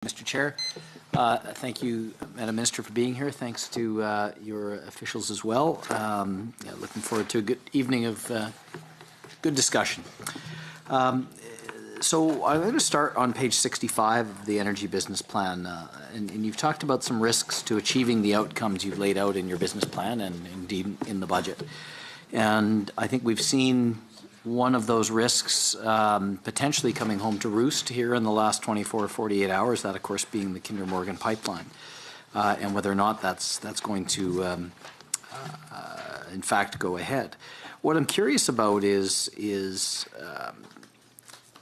Mr. Chair. Thank you, Madam Minister, for being here. Thanks to your officials as well. Looking forward to a good evening of good discussion. So I'm going to start on page 65 of the Energy Business Plan, and you've talked about some risks to achieving the outcomes you've laid out in your business plan and indeed in the budget. And I think we've seen one of those risks potentially coming home to roost here in the last 24 or 48 hours, that of course being the Kinder Morgan pipeline, and whether or not that's going to in fact go ahead. What I'm curious about is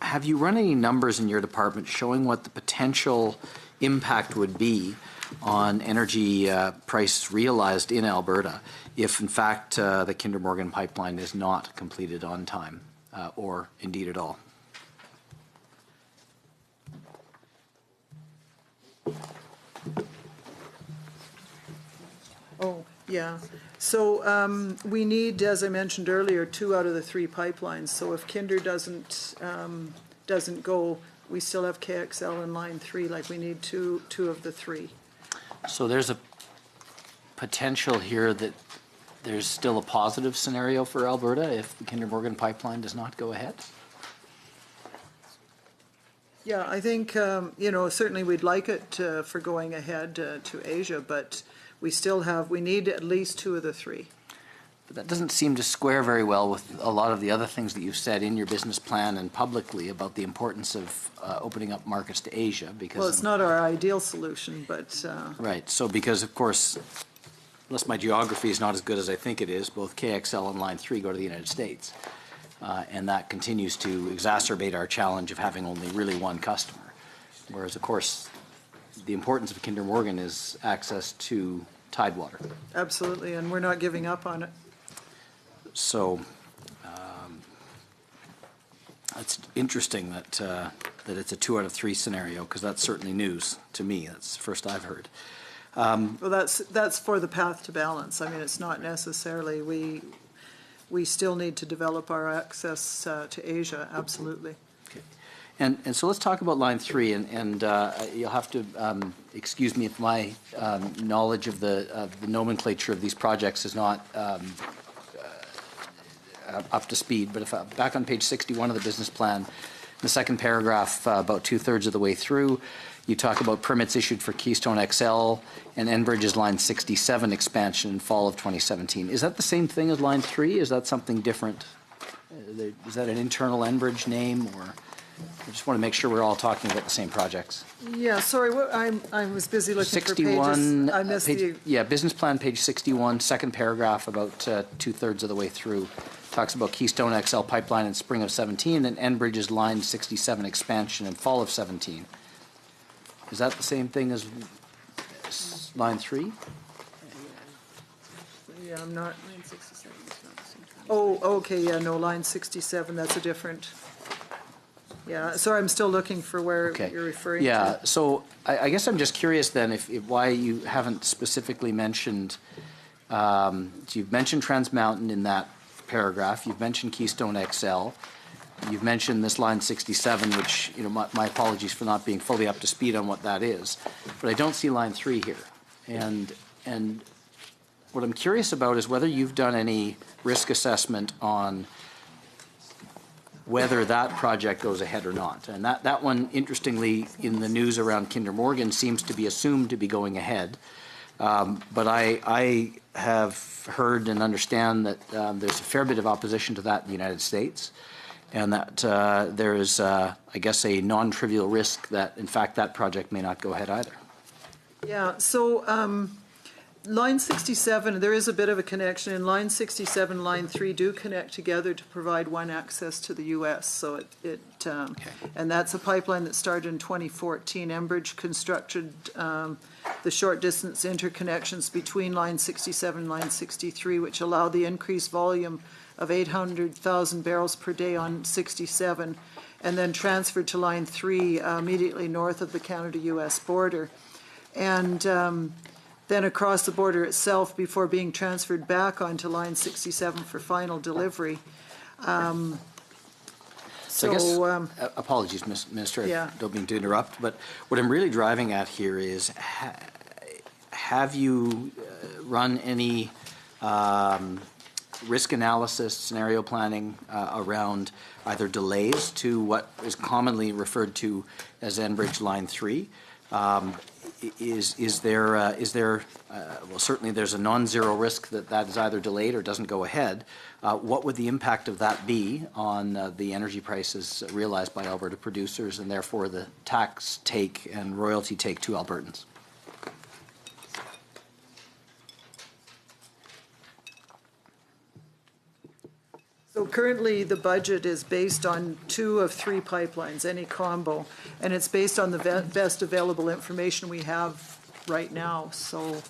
have you run any numbers in your department showing what the potential impact would be on energy price realized in Alberta if in fact the Kinder Morgan pipeline is not completed on time or indeed at all? Oh, yeah. So we need, as I mentioned earlier, 2 out of the 3 pipelines. So if Kinder doesn't go, we still have KXL in line 3. Like we need two of the 3. So there's a potential here that there's still a positive scenario for Alberta if the Kinder Morgan pipeline does not go ahead? Yeah, I think, you know, certainly we'd like it for going ahead to Asia, but we need at least 2 of the 3. But that doesn't seem to square very well with a lot of the other things that you've said in your business plan and publicly about the importance of opening up markets to Asia. Because well, it's not our ideal solution, but right. So because of course, unless my geography is not as good as I think it is, both KXL and Line 3 go to the United States, and that continues to exacerbate our challenge of having only really one customer. Whereas of course, the importance of Kinder Morgan is access to Tidewater. absolutely, and we're not giving up on it. So it's interesting that that it's a 2 out of 3 scenario, because that's certainly news to me. That's the first I've heard. Well, that's for the path to balance. I mean, it's not necessarily we still need to develop our access to Asia. Absolutely. Okay. And so let's talk about Line 3, and you'll have to excuse me if my knowledge of the nomenclature of these projects is not up to speed. But if back on page 61 of the business plan, the second paragraph, about 2/3 of the way through, you talk about permits issued for Keystone XL and Enbridge's Line 67 expansion in fall of 2017. Is that the same thing as Line 3? Is that something different? Is that an internal Enbridge name, or I just want to make sure we're all talking about the same projects? Yeah, sorry, I was busy looking 61, for pages. I missed page, yeah, business plan, page 61, second paragraph, about 2/3 of the way through. Talks about Keystone XL pipeline in spring of 17 and Enbridge's Line 67 expansion in fall of 17. Is that the same thing as Line 3? Yeah, I'm not. Line 67 is not the same thing. Oh, okay, yeah, no, Line 67, that's a different. Yeah, sorry, I'm still looking for where you're referring to. Yeah, so I guess I'm just curious then if why you haven't specifically mentioned, so you've mentioned Trans Mountain in that paragraph, you've mentioned Keystone XL, you've mentioned this Line 67, which, you know, my apologies for not being fully up to speed on what that is, but I don't see Line 3 here. And what I'm curious about is whether you've done any risk assessment on whether that project goes ahead or not. And that one, interestingly, in the news around Kinder Morgan, seems to be assumed to be going ahead. But I have heard and understand that there's a fair bit of opposition to that in the United States, and that there is, I guess, a non-trivial risk that, in fact, that project may not go ahead either. Yeah, so Line 67, there is a bit of a connection. In Line 67, Line 3 do connect together to provide one access to the U.S. So and that's a pipeline that started in 2014. Enbridge constructed the short distance interconnections between Line 67 and Line 63, which allow the increased volume of 800,000 barrels per day on 67, and then transferred to Line 3 immediately north of the Canada-U.S. border. And then across the border itself before being transferred back onto Line 67 for final delivery. So I guess, So, apologies, Minister, yeah. I don't mean to interrupt, but what I'm really driving at here is, have you run any risk analysis, scenario planning around either delays to what is commonly referred to as Enbridge Line 3? Is there well, certainly there's a non-zero risk that is either delayed or doesn't go ahead. What would the impact of that be on the energy prices realized by Alberta producers, and therefore the tax take and royalty take to Albertans? So currently, the budget is based on 2 of 3 pipelines, any combo, and it's based on the best available information we have right now. So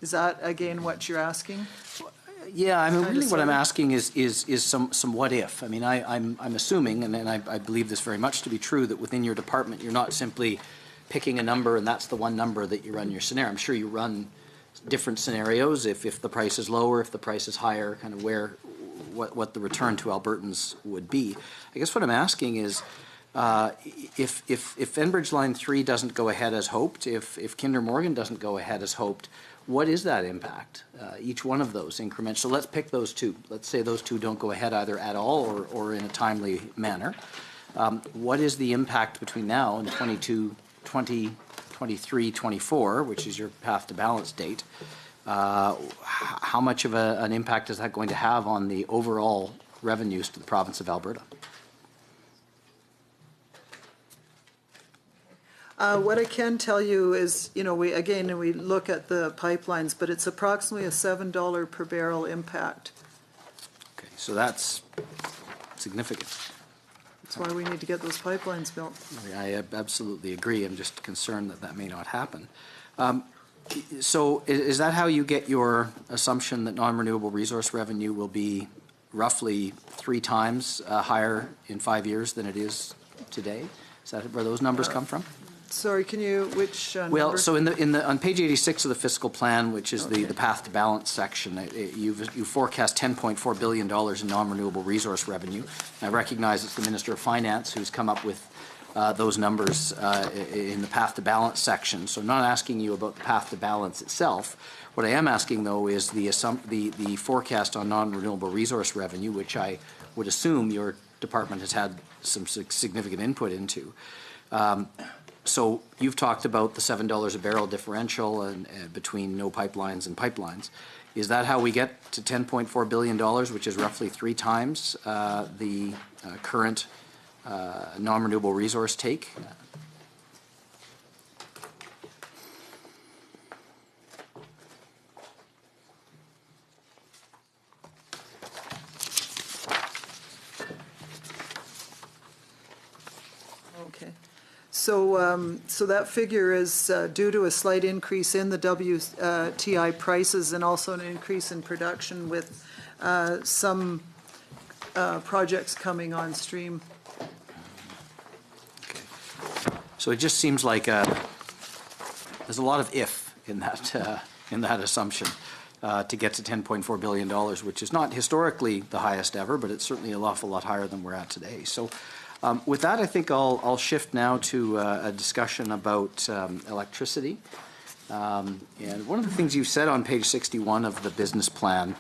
is that again what you're asking? Yeah, I mean, really what I'm sorta. asking is some what if. I mean, I'm assuming, and I believe this very much to be true, that within your department, you're not simply picking a number and that's the one number that you run your scenario. I'm sure you run different scenarios, if the price is lower, if the price is higher, kind of what the return to Albertans would be. I guess what I'm asking is, if Enbridge Line 3 doesn't go ahead as hoped, if Kinder Morgan doesn't go ahead as hoped, what is that impact? Each one of those increments. So let's pick those 2. Let's say those 2 don't go ahead either at all or in a timely manner. What is the impact between now and 23, 24, which is your path to balance date? How much of an impact is that going to have on the overall revenues to the province of Alberta? What I can tell you is, we look at the pipelines, but it's approximately a $7 per barrel impact. Okay, so that's significant. That's why we need to get those pipelines built. I absolutely agree. I'm just concerned that may not happen. So is that how you get your assumption that non-renewable resource revenue will be roughly 3 times higher in 5 years than it is today? Is that where those numbers come from? Sorry, which number? Well, so on page 86 of the fiscal plan, which is the path to balance section, you forecast $10.4 billion in non-renewable resource revenue. I recognize it's the Minister of Finance who's come up with those numbers in the path to balance section. So I'm not asking you about the path to balance itself. What I am asking, though, is the forecast on non-renewable resource revenue, which I would assume your department has had some significant input into. So you've talked about the $7 a barrel differential between no pipelines and pipelines. Is that how we get to $10.4 billion, which is roughly 3 times the current non-renewable resource take? Okay. So that figure is due to a slight increase in the WTI prices and also an increase in production with some projects coming on stream. Okay. So it just seems like there's a lot of if in that assumption to get to $10.4 billion, which is not historically the highest ever, but it's certainly an awful lot higher than we're at today. So with that, I think I'll shift now to a discussion about electricity. And one of the things you've said on page 61 of the business plan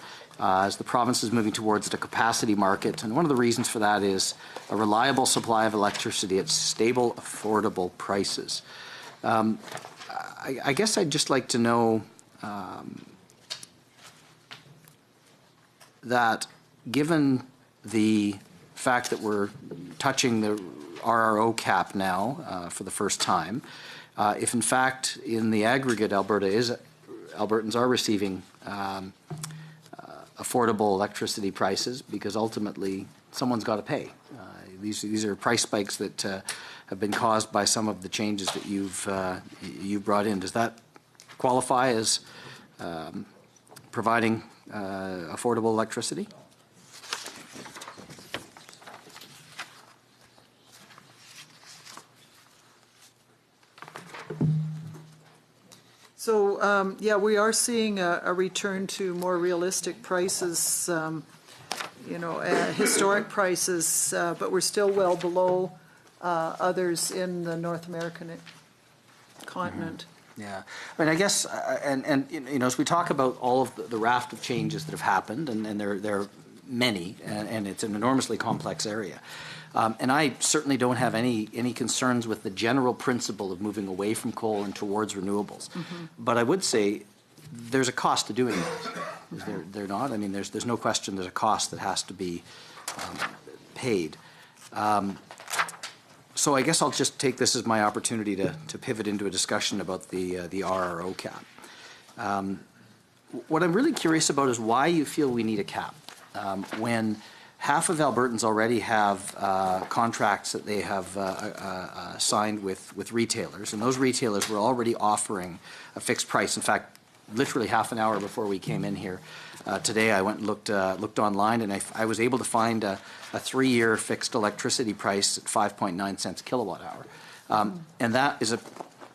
is the province is moving towards the capacity market, and one of the reasons for that is a reliable supply of electricity at stable, affordable prices. I guess I'd just like to know that given the fact that we're touching the RRO cap now for the first time, if in fact in the aggregate Albertans are receiving affordable electricity prices, because ultimately someone's got to pay. These are price spikes that have been caused by some of the changes that you've brought in. Does that qualify as providing affordable electricity? So, yeah, we are seeing a return to more realistic prices. historic prices, but we're still well below others in the North American continent. Yeah, I mean, I guess, as we talk about all of the raft of changes that have happened, and there are many, and it's an enormously complex area. And I certainly don't have any concerns with the general principle of moving away from coal and towards renewables. But I would say there's a cost to doing that. Is there not? I mean, there's no question there's a cost that has to be paid. So I guess I'll just take this as my opportunity to pivot into a discussion about the RRO cap. What I'm really curious about is why you feel we need a cap when half of Albertans already have contracts that they have signed with retailers, and those retailers were already offering a fixed price. In fact, literally half an hour before we came in here today, I went and looked online, and I was able to find a 3-year fixed electricity price at 5.9 cents a kilowatt hour, and that is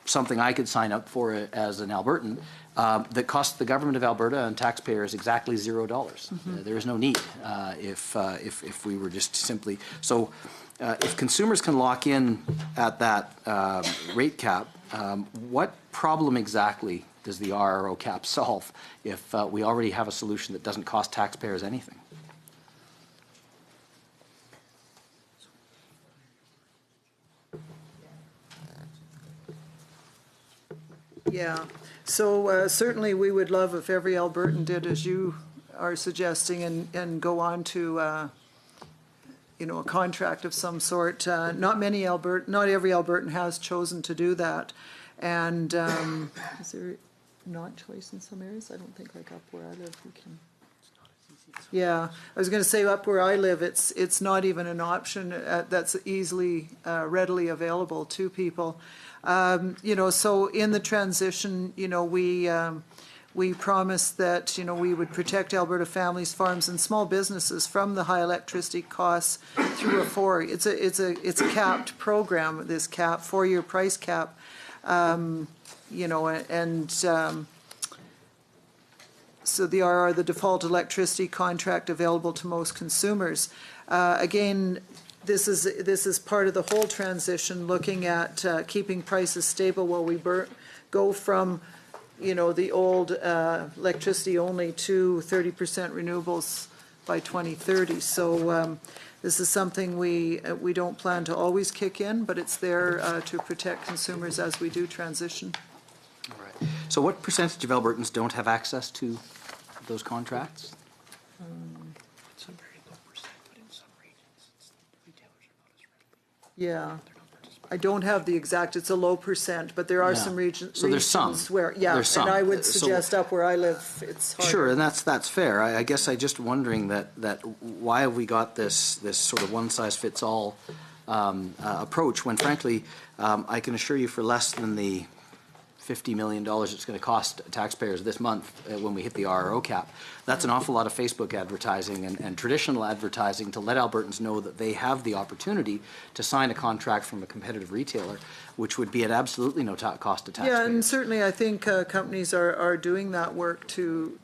something I could sign up for as an Albertan. That costs the government of Alberta and taxpayers exactly $0. There is no need if we were just simply so. If consumers can lock in at that rate cap, what problem exactly does the RRO cap solve if we already have a solution that doesn't cost taxpayers anything? Yeah, so certainly we would love if every Albertan did as you are suggesting and go on to a contract of some sort. Not every Albertan has chosen to do that, and is there not choice in some areas? I don't think like up where I live we can. Yeah, I was going to say up where I live, it's not even an option that's easily, readily available to people. So in the transition, we promised that, we would protect Alberta families, farms, and small businesses from the high electricity costs through a it's a capped program. This 4-year price cap, so the RR, the default electricity contract available to most consumers. Again, this is part of the whole transition, looking at keeping prices stable while we go from, the old electricity only to 30% renewables by 2030. So this is something we don't plan to always kick in, but it's there to protect consumers as we do transition. All right. So what percentage of Albertans don't have access to those contracts? Some very low percent, but in some regions, retailers are not as readily. Yeah. I don't have the exact, it's a low percent, but there are some regions there's some. Where, There's some. And I would suggest up where I live, it's hard. Sure, and that's fair. I guess I just wondering that why have we got this sort of one-size-fits-all approach when, frankly, I can assure you for less than the $50 million it's going to cost taxpayers this month when we hit the RRO cap. That's an awful lot of Facebook advertising and traditional advertising to let Albertans know that they have the opportunity to sign a contract from a competitive retailer, which would be at absolutely no cost to taxpayers. Yeah, and certainly I think companies are doing that work to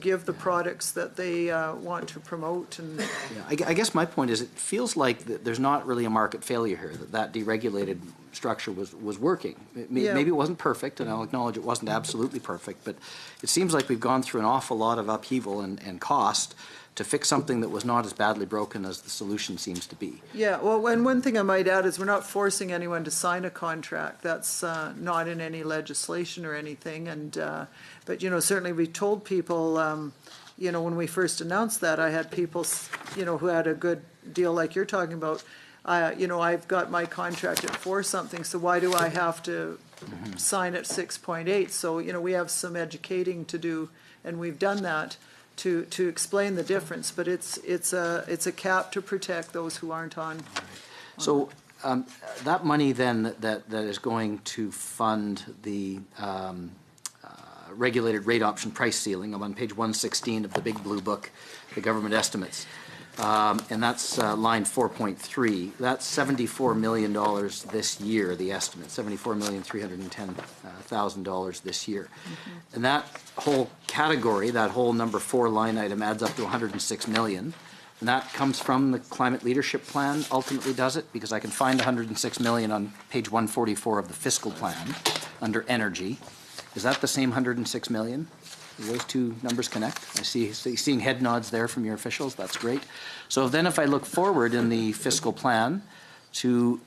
give the products that they want to promote. And yeah, I guess my point is it feels like there's not really a market failure here, that deregulated structure was working. Maybe it wasn't perfect, and I'll acknowledge it wasn't absolutely perfect, but it seems like we've gone through an awful lot of upheaval and cost to fix something that was not as badly broken as the solution seems to be. Yeah, well, and one thing I might add is we're not forcing anyone to sign a contract. That's not in any legislation or anything. And but certainly we told people, when we first announced that, I had people, who had a good deal like you're talking about. I've got my contract at 4 something, so why do I have to sign at 6.8? So we have some educating to do, and we've done that to explain the difference. But it's a cap to protect those who aren't on. So that money then that is going to fund the regulated rate option price ceiling. I'm on page 116 of the big blue book, the government estimates. And that's line 4.3. That's $74 million this year, the estimate, $74,310,000 this year. Mm-hmm. And that whole category, that whole number 4 line item adds up to $106 million. And that comes from the climate leadership plan, ultimately does it, because I can find 106 million on page 144 of the fiscal plan under energy. Is that the same 106 million? Do those two numbers connect? I see, seeing head nods there from your officials, that's great. So then if I look forward in the fiscal plan to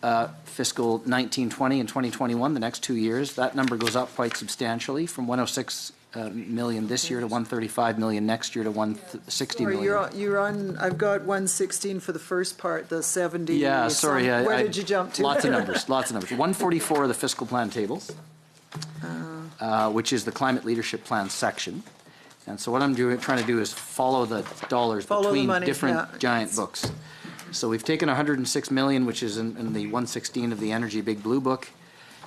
fiscal 1920 and 2021, the next 2 years, that number goes up quite substantially from 106 million this year to 135 million next year to 160 million. You're on, I've got 116 for the first part, the 70. Yeah, sorry. Where did you jump to? Lots of numbers, lots of numbers. 144 of the fiscal plan tables, which is the climate leadership plan section. And so what I'm trying to do is follow the dollars between money, different giant books. So we've taken 106 million, which is in the 116 of the Energy Big Blue Book,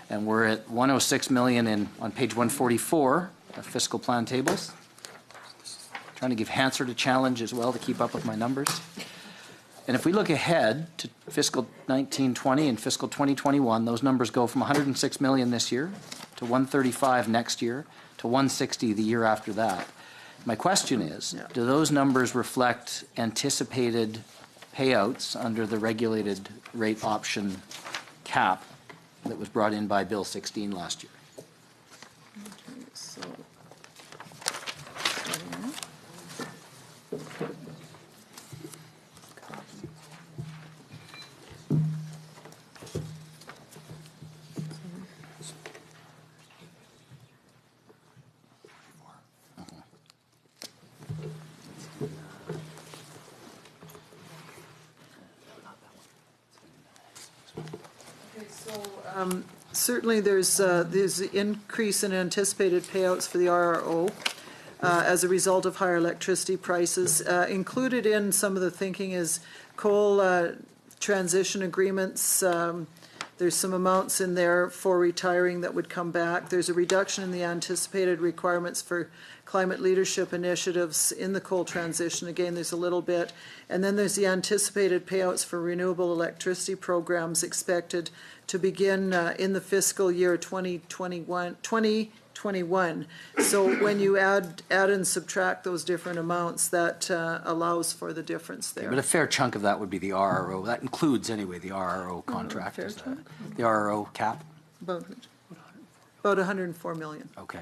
and we're at 106 million on page 144 of fiscal plan tables. Trying to give Hansard a challenge as well to keep up with my numbers. And if we look ahead to fiscal 1920 and fiscal 2021, those numbers go from 106 million this year to 135 next year to 160 the year after that. My question is, do those numbers reflect anticipated payouts under the regulated rate option cap that was brought in by Bill 16 last year? Okay, so, certainly there's the increase in anticipated payouts for the RRO as a result of higher electricity prices. Included in some of the thinking is coal transition agreements. There's some amounts in there for retiring that would come back. There's a reduction in the anticipated requirements for climate leadership initiatives in the coal transition. Again, there's a little bit. And then there's the anticipated payouts for renewable electricity programs expected to begin in the fiscal year 2021. So when you add and subtract those different amounts, that allows for the difference there. But a fair chunk of that would be the RRO. That includes, anyway, the RRO contract. fair Is chunk. the RRO cap? About 104 million. Okay.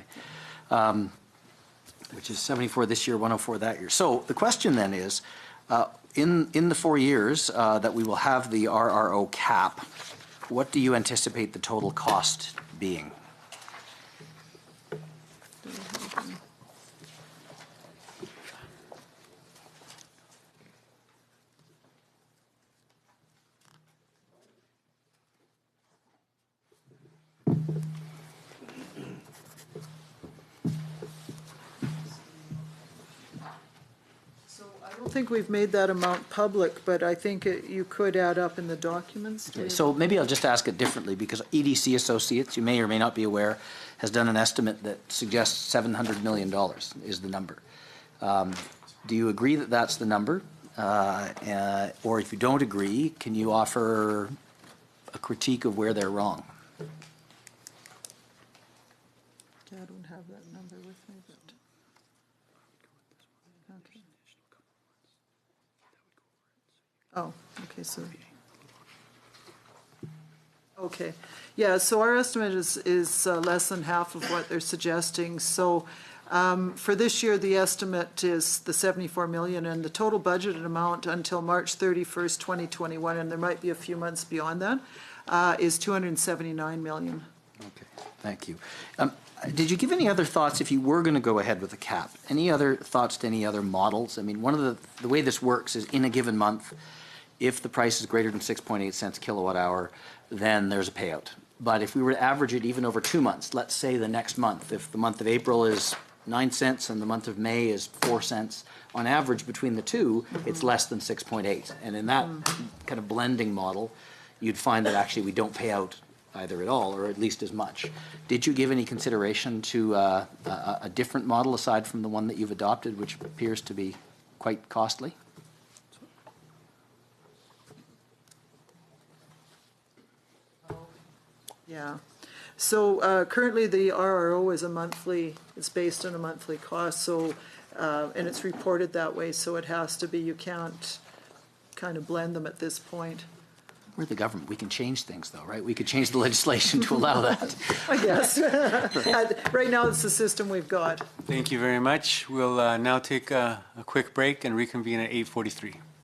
Which is 74 this year, 104 that year. So the question then is, in the 4 years that we will have the RRO cap, what do you anticipate the total cost being? I don't think we've made that amount public, but I think you could add up in the documents. Okay, so maybe I'll just ask it differently, because EDC Associates, you may or may not be aware, has done an estimate that suggests $700 million is the number. Do you agree that that's the number? Or if you don't agree, can you offer a critique of where they're wrong? I don't have that number with me, but. Okay. Oh, okay, so. Okay, yeah, so our estimate is less than half of what they're suggesting. So for this year, the estimate is the 74 million, and the total budgeted amount until March 31st, 2021, and there might be a few months beyond that, is 279 million. Okay, thank you. Did you give any other thoughts, if you were going to go ahead with a cap, any other thoughts to any other models? I mean, one of the way this works is in a given month, if the price is greater than 6.8 cents kilowatt hour, then there's a payout. But if we were to average it even over 2 months, let's say the next month, if the month of April is 9 cents and the month of May is 4 cents, on average between the two, it's less than 6.8. And in that kind of blending model, you'd find that actually we don't pay out either at all, or at least as much. Did you give any consideration to a different model aside from the one that you've adopted, which appears to be quite costly? Yeah. So currently the RRO is it's based on a monthly cost, so, and it's reported that way, so it has to be, you can't kind of blend them at this point, We're the government. We can change things, though, right? We could change the legislation to allow that. I guess. Right now, it's the system we've got. Thank you very much. We'll now take a quick break and reconvene at 8:43.